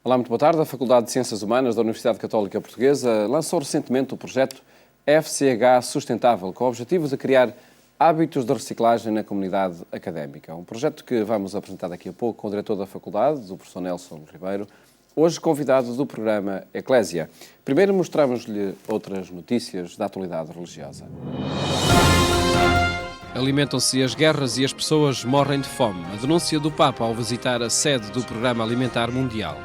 Olá, muito boa tarde. A Faculdade de Ciências Humanas da Universidade Católica Portuguesa lançou recentemente o projeto FCH Sustentável, com o objetivo de criar hábitos de reciclagem na comunidade académica. Um projeto que vamos apresentar daqui a pouco com o diretor da Faculdade, o professor Nelson Ribeiro, hoje convidado do programa Eclésia. Primeiro mostramos-lhe outras notícias da atualidade religiosa. Alimentam-se as guerras e as pessoas morrem de fome. A denúncia do Papa ao visitar a sede do Programa Alimentar Mundial.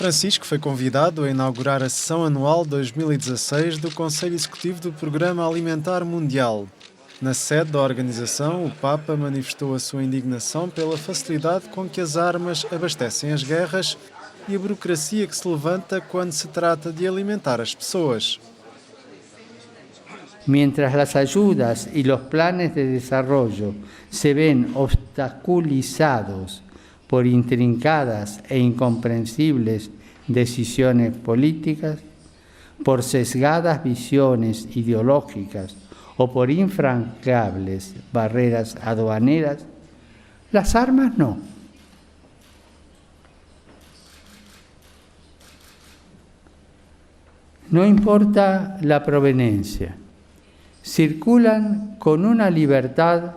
Francisco foi convidado a inaugurar a sessão anual 2016 do Conselho Executivo do Programa Alimentar Mundial. Na sede da organização, o Papa manifestou a sua indignação pela facilidade com que as armas abastecem as guerras e a burocracia que se levanta quando se trata de alimentar as pessoas. Mientras las ayudas y los planes de desarrollo se ven obstaculizados por intrincadas e incomprensibles decisiones políticas, por sesgadas visiones ideológicas o por infranqueables barreras aduaneras, las armas no. No importa la proveniencia, circulan con una libertad,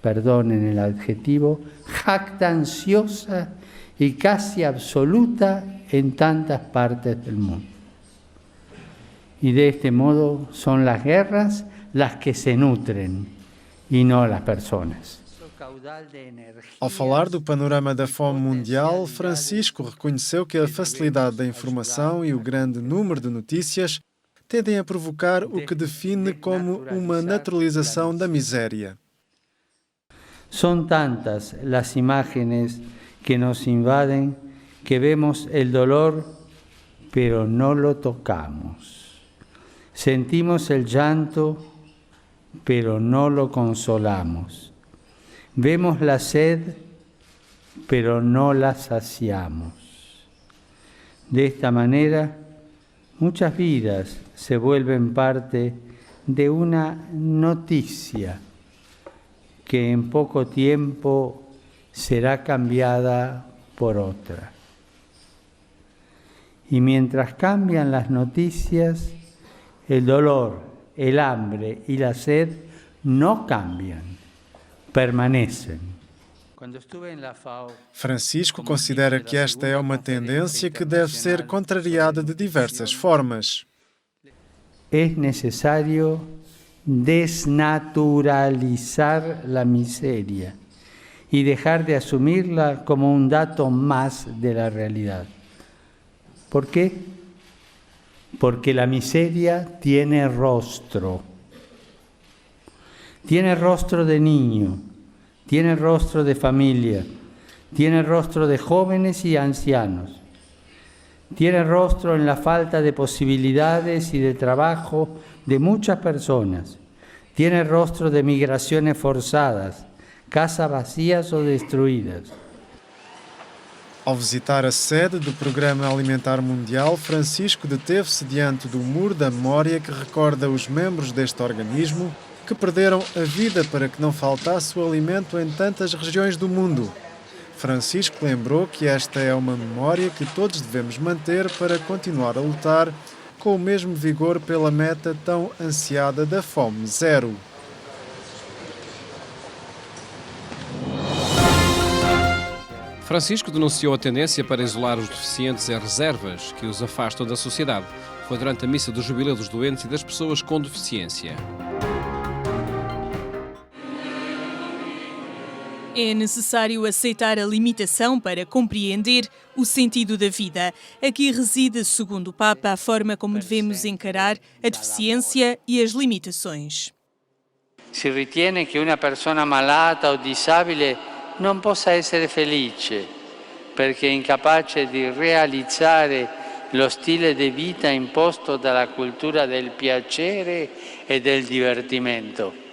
perdonen el adjetivo, jactanciosa y casi absoluta en tantas partes del mundo. Y de este modo son las guerras las que se nutren y no las personas. Ao falar do panorama da fome mundial, Francisco reconheceu que a facilidade da informação e o grande número de notícias tendem a provocar o que define como uma naturalização da miséria. Son tantas las imágenes que nos invaden que vemos el dolor, pero no lo tocamos. Sentimos el llanto, pero no lo consolamos. Vemos la sed, pero no la saciamos. De esta manera, muchas vidas se vuelven parte de una noticia que en poco tiempo será cambiada por otra. Y mientras cambian las noticias, el dolor, el hambre y la sed no cambian, permanecen. Francisco considera que esta é uma tendência que deve ser contrariada de diversas formas. Es necesario desnaturalizar la miseria y dejar de asumirla como un dato más de la realidad. ¿Por qué? Porque la miseria tiene rostro. Tiene rostro de niño, tiene rostro de familia, tiene rostro de jóvenes y ancianos. Tiene rostro en la falta de posibilidades y de trabajo de muchas personas. Tiene rostro de migraciones forzadas, casas vacías o destruídas. Ao visitar a sede do Programa Alimentar Mundial, Francisco deteve-se diante do muro da memória que recorda os membros deste organismo que perderam a vida para que não faltasse o alimento em tantas regiões do mundo. Francisco lembrou que esta é uma memória que todos devemos manter para continuar a lutar com o mesmo vigor pela meta tão ansiada da fome zero. Francisco denunciou a tendência para isolar os deficientes em reservas que os afastam da sociedade. Foi durante a missa do Jubileu dos Doentes e das Pessoas com Deficiência. É necessário aceitar a limitação para compreender o sentido da vida. Aqui reside, segundo o Papa, a forma como devemos encarar a deficiência e as limitações. Si ritiene che una persona malata o disabile non possa essere felice perché è incapace di realizzare lo stile di vita imposto dalla cultura del piacere e del divertimento.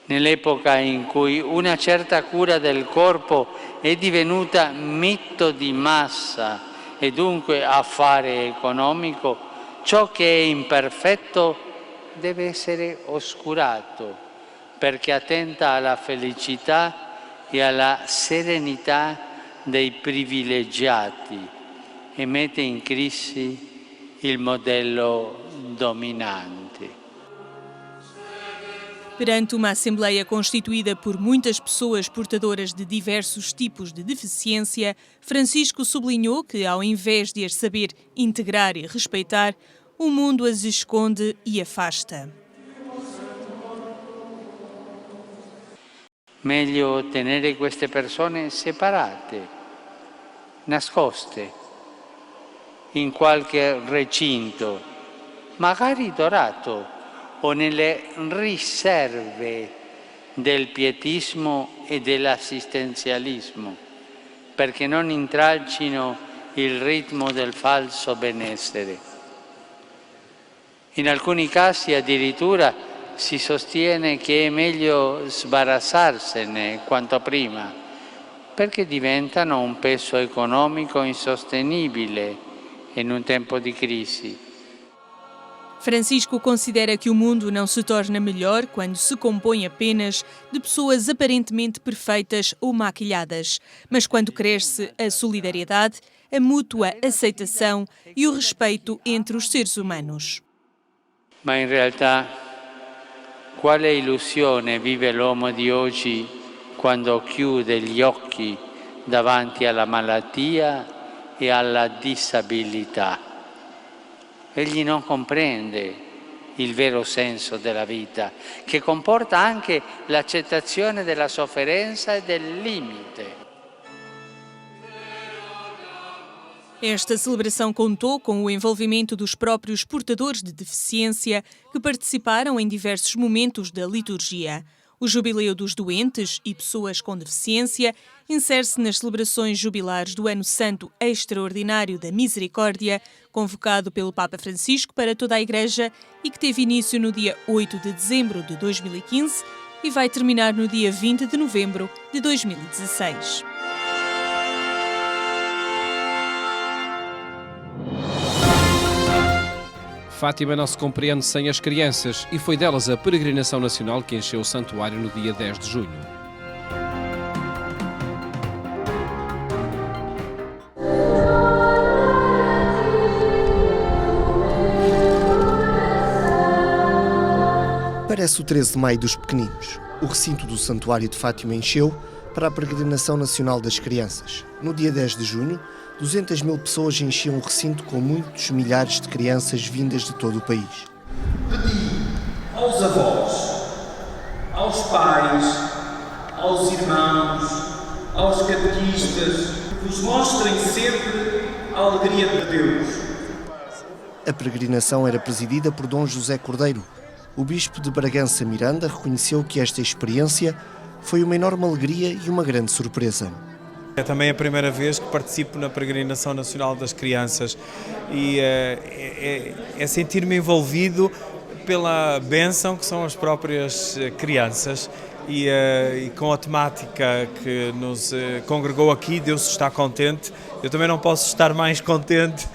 Nell'epoca in cui una certa cura del corpo è divenuta mito di massa e dunque affare economico, ciò che è imperfetto deve essere oscurato perché attenta alla felicità e alla serenità dei privilegiati e mette in crisi il modello dominante. Perante uma Assembleia constituída por muitas pessoas portadoras de diversos tipos de deficiência, Francisco sublinhou que, ao invés de as saber integrar e respeitar, o mundo as esconde e afasta. Meglio tenere queste persone separate, nascoste, in qualche recinto, magari dorato, o nelle riserve del pietismo e dell'assistenzialismo, perché non intralcino il ritmo del falso benessere. In alcuni casi addirittura si sostiene che è meglio sbarazzarsene quanto prima, perché diventano un peso economico insostenibile in un tempo di crisi. Francisco considera que o mundo não se torna melhor quando se compõe apenas de pessoas aparentemente perfeitas ou maquilhadas, mas quando cresce a solidariedade, a mútua aceitação e o respeito entre os seres humanos. Ma in realtà, quale illusione vive l'uomo di oggi quando chiude gli occhi davanti alla malattia e alla disabilità? Egli non comprende il vero senso della vita, che comporta anche l'accettazione della sofferenza e del limite. Esta celebração contou com o envolvimento dos próprios portadores de deficiência que participaram em diversos momentos da liturgia. O Jubileu dos Doentes e Pessoas com Deficiência insere-se nas celebrações jubilares do Ano Santo Extraordinário da Misericórdia, convocado pelo Papa Francisco para toda a Igreja e que teve início no dia 8 de dezembro de 2015 e vai terminar no dia 20 de novembro de 2016. Fátima não se compreende sem as crianças e foi delas a peregrinação nacional que encheu o santuário no dia 10 de junho. Parece o 13 de maio dos pequeninos. O recinto do Santuário de Fátima encheu para a peregrinação nacional das crianças. No dia 10 de junho, 200 mil pessoas enchiam o recinto com muitos milhares de crianças vindas de todo o país. Pedi aos avós, aos pais, aos irmãos, aos catequistas, que vos mostrem sempre a alegria de Deus. A peregrinação era presidida por Dom José Cordeiro. O bispo de Bragança Miranda reconheceu que esta experiência foi uma enorme alegria e uma grande surpresa. É também a primeira vez que participo na Peregrinação Nacional das Crianças e é sentir-me envolvido pela bênção que são as próprias crianças e com a temática que nos congregou aqui, Deus está contente. Eu também não posso estar mais contente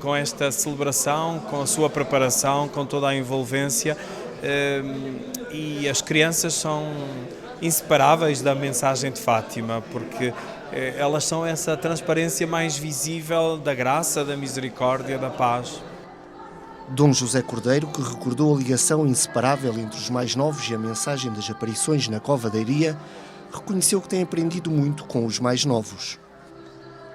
com esta celebração, com a sua preparação, com toda a envolvência e as crianças são inseparáveis da mensagem de Fátima, porque elas são essa transparência mais visível da graça, da misericórdia, da paz. Dom José Cordeiro, que recordou a ligação inseparável entre os mais novos e a mensagem das aparições na Cova da Iria, reconheceu que tem aprendido muito com os mais novos.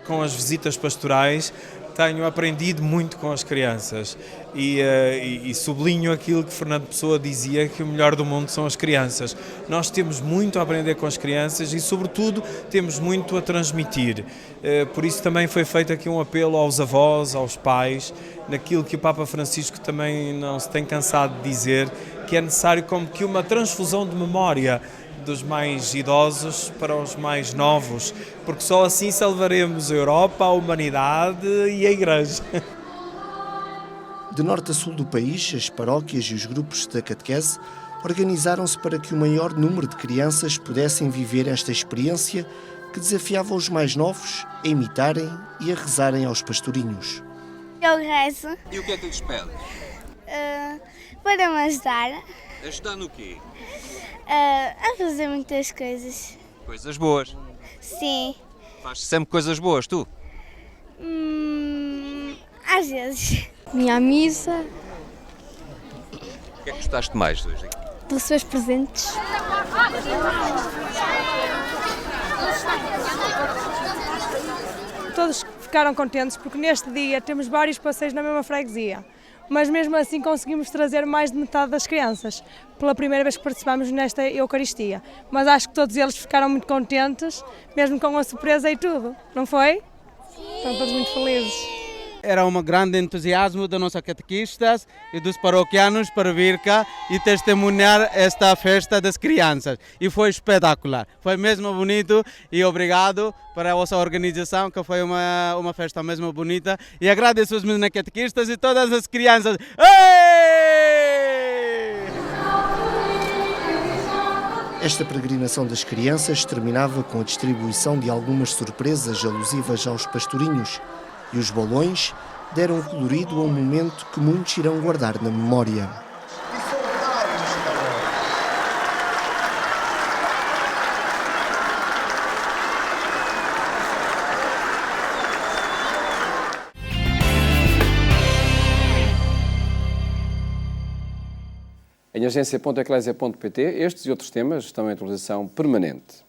Com as visitas pastorais, tenho aprendido muito com as crianças e sublinho aquilo que Fernando Pessoa dizia, que o melhor do mundo são as crianças. Nós temos muito a aprender com as crianças e, sobretudo, temos muito a transmitir. Por isso também foi feito aqui um apelo aos avós, aos pais, naquilo que o Papa Francisco também não se tem cansado de dizer, que é necessário como que uma transfusão de memória dos mais idosos para os mais novos, porque só assim salvaremos a Europa, a humanidade e a Igreja. De norte a sul do país, as paróquias e os grupos da catequese organizaram-se para que o maior número de crianças pudessem viver esta experiência que desafiava os mais novos a imitarem e a rezarem aos pastorinhos. Eu rezo. E o que é que lhes pede? Para me ajudar. Ajudar no quê? A fazer muitas coisas. Coisas boas. Sim. Faz sempre coisas boas, tu? Às vezes. Minha missa, O que é que gostaste mais hoje aqui? dos seus presentes. Todos ficaram contentes porque neste dia temos vários passeios na mesma freguesia, mas mesmo assim conseguimos trazer mais de metade das crianças, pela primeira vez que participamos nesta Eucaristia. Mas acho que todos eles ficaram muito contentes, mesmo com a surpresa e tudo, não foi? Sim. Estão todos muito felizes. Era um grande entusiasmo dos nossos catequistas e dos paroquianos para vir cá e testemunhar esta festa das crianças. E foi espetacular, foi mesmo bonito e obrigado para a vossa organização, que foi uma festa mesmo bonita. E agradeço aos meus catequistas e todas as crianças. Ei! Esta peregrinação das crianças terminava com a distribuição de algumas surpresas alusivas aos pastorinhos. E os balões deram colorido a um momento que muitos irão guardar na memória. Em agência.eclesia.pt, estes e outros temas estão em atualização permanente.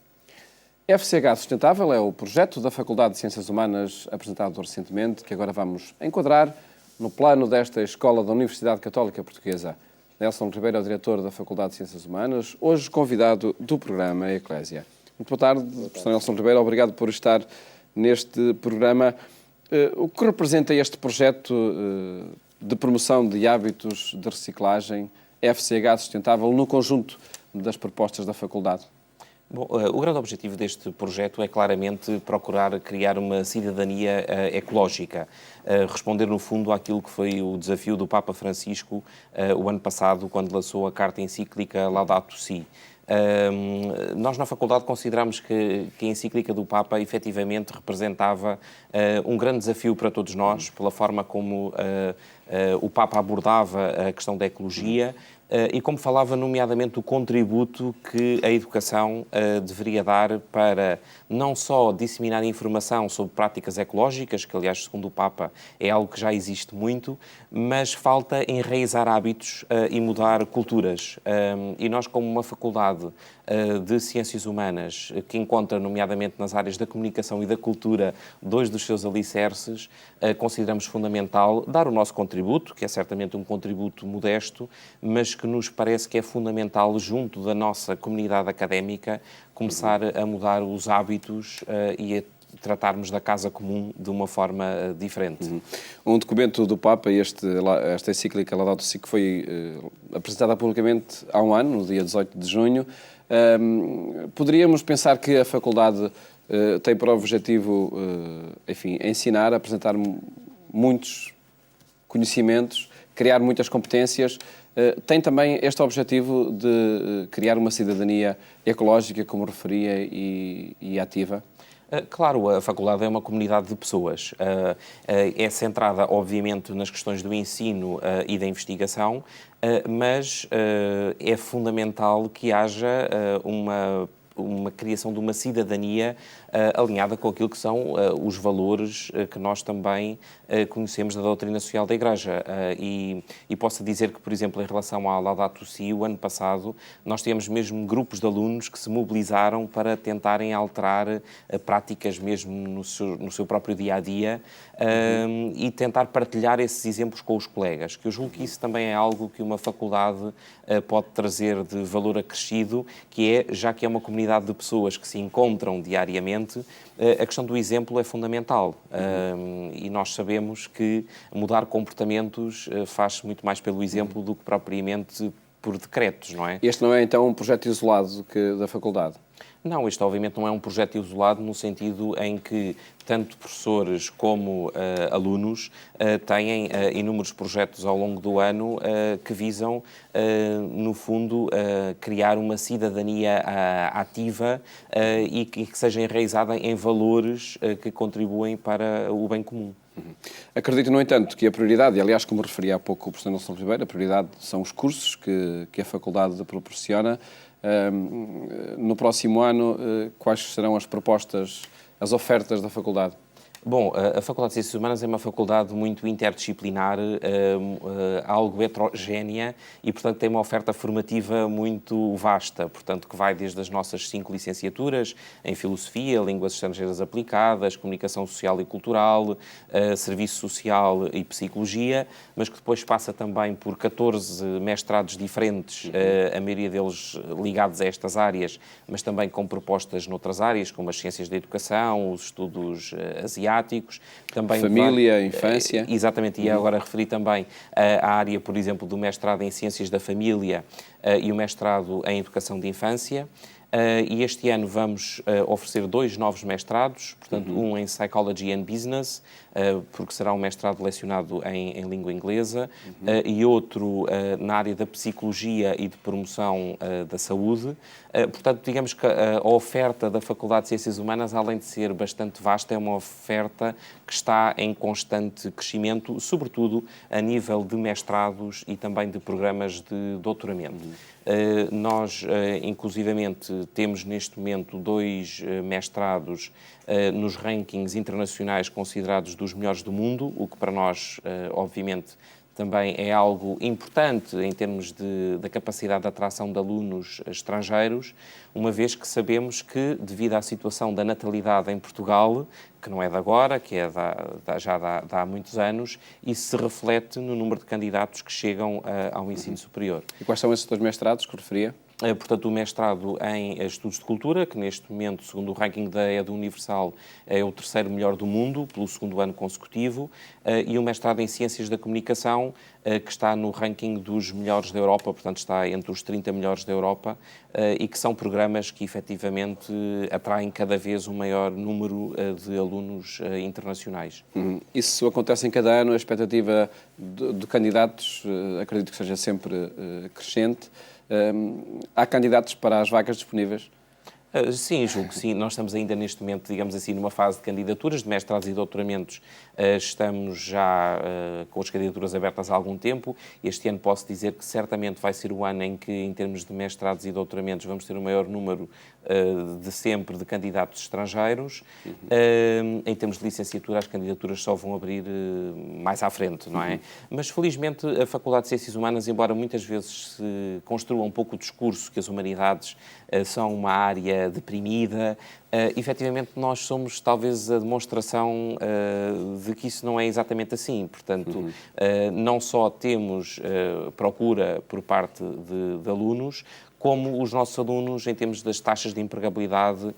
FCH Sustentável é o projeto da Faculdade de Ciências Humanas apresentado recentemente, que agora vamos enquadrar no plano desta Escola da Universidade Católica Portuguesa. Nelson Ribeiro é o diretor da Faculdade de Ciências Humanas, hoje convidado do programa Eclésia. Muito boa tarde, professor Nelson Ribeiro, obrigado por estar neste programa. O que representa este projeto de promoção de hábitos de reciclagem FCH Sustentável no conjunto das propostas da Faculdade? Bom, o grande objetivo deste projeto é claramente procurar criar uma cidadania ecológica, responder no fundo àquilo que foi o desafio do Papa Francisco o ano passado, quando lançou a carta encíclica Laudato Si. Nós na faculdade consideramos que a encíclica do Papa efetivamente representava um grande desafio para todos nós, pela forma como o Papa abordava a questão da ecologia e como falava nomeadamente do contributo que a educação deveria dar para não só disseminar informação sobre práticas ecológicas, que aliás, segundo o Papa, é algo que já existe muito, mas falta enraizar hábitos e mudar culturas. E nós, como uma faculdade de Ciências Humanas, que encontra nomeadamente nas áreas da comunicação e da cultura dois dos seus alicerces, consideramos fundamental dar o nosso contributo, que é certamente um contributo modesto, mas que nos parece que é fundamental, junto da nossa comunidade académica, começar a mudar os hábitos e a tratarmos da casa comum de uma forma diferente. Um documento do Papa, esta encíclica Laudato Si, que foi apresentada publicamente há um ano, no dia 18 de junho, poderíamos pensar que a faculdade tem por objetivo, ensinar, apresentar muitos conhecimentos, criar muitas competências. Tem também este objetivo de criar uma cidadania ecológica, como referia, e ativa? Claro, a faculdade é uma comunidade de pessoas. É centrada, obviamente, nas questões do ensino e da investigação, mas é fundamental que haja uma criação de uma cidadania alinhada com aquilo que são os valores que nós também conhecemos da doutrina social da Igreja. E posso dizer que, por exemplo, em relação à Laudato Si, o ano passado, nós tivemos mesmo grupos de alunos que se mobilizaram para tentarem alterar práticas mesmo no seu próprio dia-a-dia e tentar partilhar esses exemplos com os colegas, que eu julgo que isso também é algo que uma faculdade pode trazer de valor acrescido, que é, já que é uma comunidade de pessoas que se encontram diariamente, a questão do exemplo é fundamental. E nós sabemos que mudar comportamentos faz-se muito mais pelo exemplo do que propriamente por decretos, não é? Este não é, então, um projeto isolado da faculdade? Não, este obviamente não é um projeto isolado no sentido em que tanto professores como alunos têm inúmeros projetos ao longo do ano que visam, no fundo, criar uma cidadania ativa e que seja enraizada em valores que contribuem para o bem comum. Acredito, no entanto, que a prioridade, e aliás, como referia há pouco o professor Nelson Ribeiro, a prioridade são os cursos que a faculdade proporciona. No próximo ano, quais serão as propostas, as ofertas da faculdade? Bom, a Faculdade de Ciências Humanas é uma faculdade muito interdisciplinar, algo heterogénea e, portanto, tem uma oferta formativa muito vasta, portanto, que vai desde as nossas 5 licenciaturas em Filosofia, Línguas Estrangeiras Aplicadas, Comunicação Social e Cultural, Serviço Social e Psicologia, mas que depois passa também por 14 mestrados diferentes, a maioria deles ligados a estas áreas, mas também com propostas noutras áreas, como as Ciências da Educação, os estudos asiáticos, também família, infância. Exatamente, e agora referi também a área, por exemplo, do mestrado em Ciências da Família e o mestrado em Educação de Infância. E este ano vamos oferecer 2 novos mestrados, portanto, um em Psychology and Business, porque será um mestrado lecionado em língua inglesa, e outro na área da Psicologia e de Promoção da Saúde. Portanto, digamos que a oferta da Faculdade de Ciências Humanas, além de ser bastante vasta, é uma oferta que está em constante crescimento, sobretudo a nível de mestrados e também de programas de doutoramento. Nós, inclusivamente, temos neste momento 2 mestrados nos rankings internacionais considerados dos melhores do mundo, o que para nós, obviamente, também é algo importante em termos da capacidade de atração de alunos estrangeiros, uma vez que sabemos que, devido à situação da natalidade em Portugal, que não é de agora, que é já há muitos anos, isso se reflete no número de candidatos que chegam ao ensino superior. E quais são esses 2 mestrados que referia? Portanto, o mestrado em Estudos de Cultura, que neste momento, segundo o ranking da Edu Universal, é o 3º melhor do mundo, pelo 2º ano consecutivo, e o mestrado em Ciências da Comunicação, que está no ranking dos melhores da Europa, portanto está entre os 30 melhores da Europa, e que são programas que efetivamente atraem cada vez um maior número de alunos internacionais. Isso acontece em cada ano, a expectativa de candidatos, acredito que seja sempre crescente. Há candidatos para as vagas disponíveis? Sim, julgo que sim. Nós estamos ainda neste momento, digamos assim, numa fase de candidaturas, de mestrados e doutoramentos. Estamos já com as candidaturas abertas há algum tempo. Este ano posso dizer que certamente vai ser o ano em que, em termos de mestrados e doutoramentos, vamos ter o maior número de sempre de candidatos estrangeiros. Em termos de licenciatura, as candidaturas só vão abrir mais à frente, não é? Mas, felizmente, a Faculdade de Ciências Humanas, embora muitas vezes se construa um pouco o discurso que as humanidades são uma área deprimida, efetivamente nós somos talvez a demonstração de que isso não é exatamente assim. Portanto, não só temos procura por parte de alunos, como os nossos alunos, em termos das taxas de empregabilidade,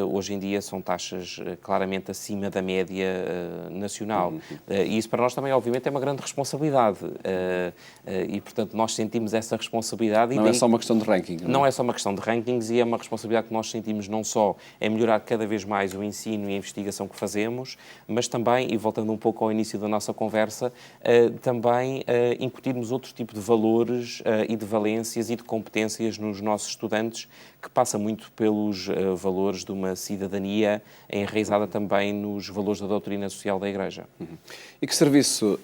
hoje em dia são taxas claramente acima da média nacional. E isso para nós também, obviamente, é uma grande responsabilidade. E, portanto, nós sentimos essa responsabilidade. Não é só uma questão de ranking. Não é só uma questão de rankings, e é uma responsabilidade que nós sentimos não só em melhorar cada vez mais o ensino e a investigação que fazemos, mas também, e voltando um pouco ao início da nossa conversa, também incutirmos outro tipo de valores e de valências e de competências nos nossos estudantes, que passa muito pelos valores de uma cidadania enraizada também nos valores da doutrina social da Igreja. E que serviço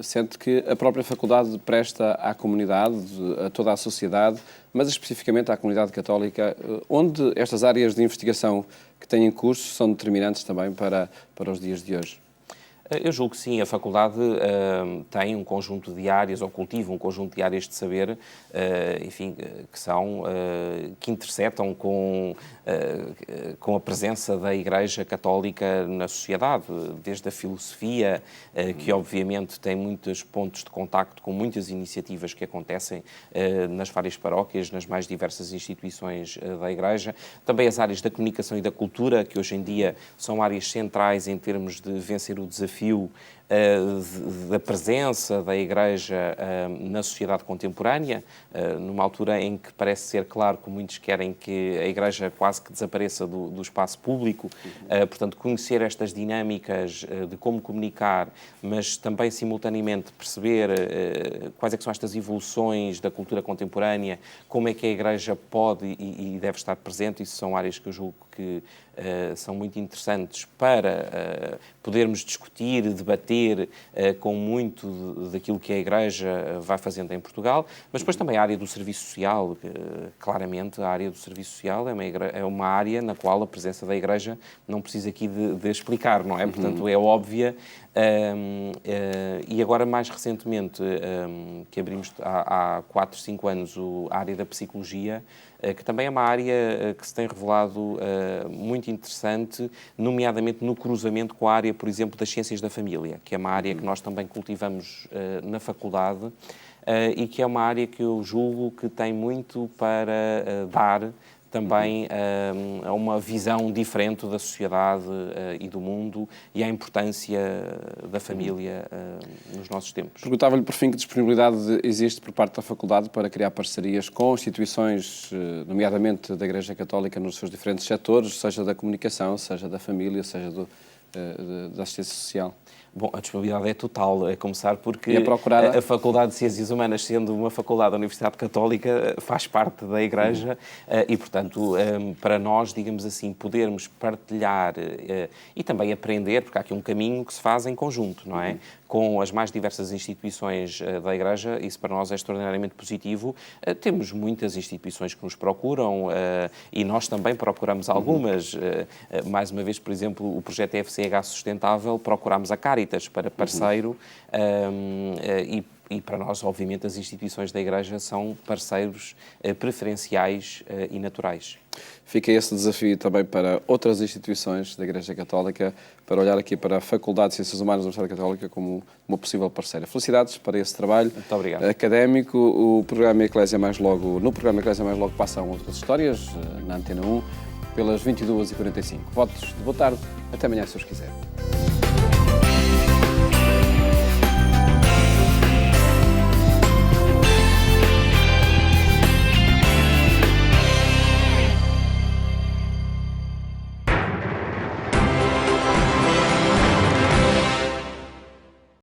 sente que a própria faculdade presta à comunidade, a toda a sociedade, mas especificamente à comunidade católica, onde estas áreas de investigação que têm em curso são determinantes também para os dias de hoje? Eu julgo que sim, a faculdade tem um conjunto de áreas, ou cultiva um conjunto de áreas de saber, enfim, que intersetam com a presença da Igreja Católica na sociedade, desde a filosofia, que obviamente tem muitos pontos de contacto com muitas iniciativas que acontecem nas várias paróquias, nas mais diversas instituições da Igreja, também as áreas da comunicação e da cultura, que hoje em dia são áreas centrais em termos de vencer o desafio da presença da Igreja na sociedade contemporânea, numa altura em que parece ser claro que muitos querem que a Igreja quase que desapareça do espaço público. Portanto, conhecer estas dinâmicas de como comunicar, mas também simultaneamente perceber quais é que são estas evoluções da cultura contemporânea, como é que a Igreja pode e deve estar presente. Isso são áreas que eu julgo que são muito interessantes para podermos discutir, debater com muito daquilo que a Igreja vai fazendo em Portugal, mas depois também a área do serviço social. Claramente, a área do serviço social é uma área na qual a presença da Igreja não precisa aqui de explicar, não é? Portanto, é óbvia. E agora, mais recentemente, que abrimos há 4, 5 anos a área da psicologia, que também é uma área que se tem revelado muito interessante, nomeadamente no cruzamento com a área, por exemplo, das ciências da família, que é uma área que nós também cultivamos na faculdade e que é uma área que eu julgo que tem muito para dar também a uma visão diferente da sociedade e do mundo e à importância da família nos nossos tempos. Perguntava-lhe, por fim, que disponibilidade existe por parte da Faculdade para criar parcerias com instituições, nomeadamente da Igreja Católica, nos seus diferentes setores, seja da comunicação, seja da família, seja da assistência social. Bom, a disponibilidade é total, a começar porque a Faculdade de Ciências Humanas, sendo uma faculdade da Universidade Católica, faz parte da Igreja e, portanto, para nós, digamos assim, podermos partilhar e também aprender, porque há aqui um caminho que se faz em conjunto, não é? Com as mais diversas instituições da Igreja, isso para nós é extraordinariamente positivo. Temos muitas instituições que nos procuram e nós também procuramos algumas. Mais uma vez, por exemplo, o projeto FCH Sustentável, procuramos a Caritas para parceiro e para nós, obviamente, as instituições da Igreja são parceiros preferenciais e naturais. Fica esse desafio também para outras instituições da Igreja Católica, para olhar aqui para a Faculdade de Ciências Humanas da Universidade Católica como uma possível parceira. Felicidades para esse trabalho académico. O programa Eclésia Mais Logo, no programa Eclésia Mais Logo passam outras histórias, na Antena 1, pelas 22h45. Votos de boa tarde. Até amanhã, se os quiser.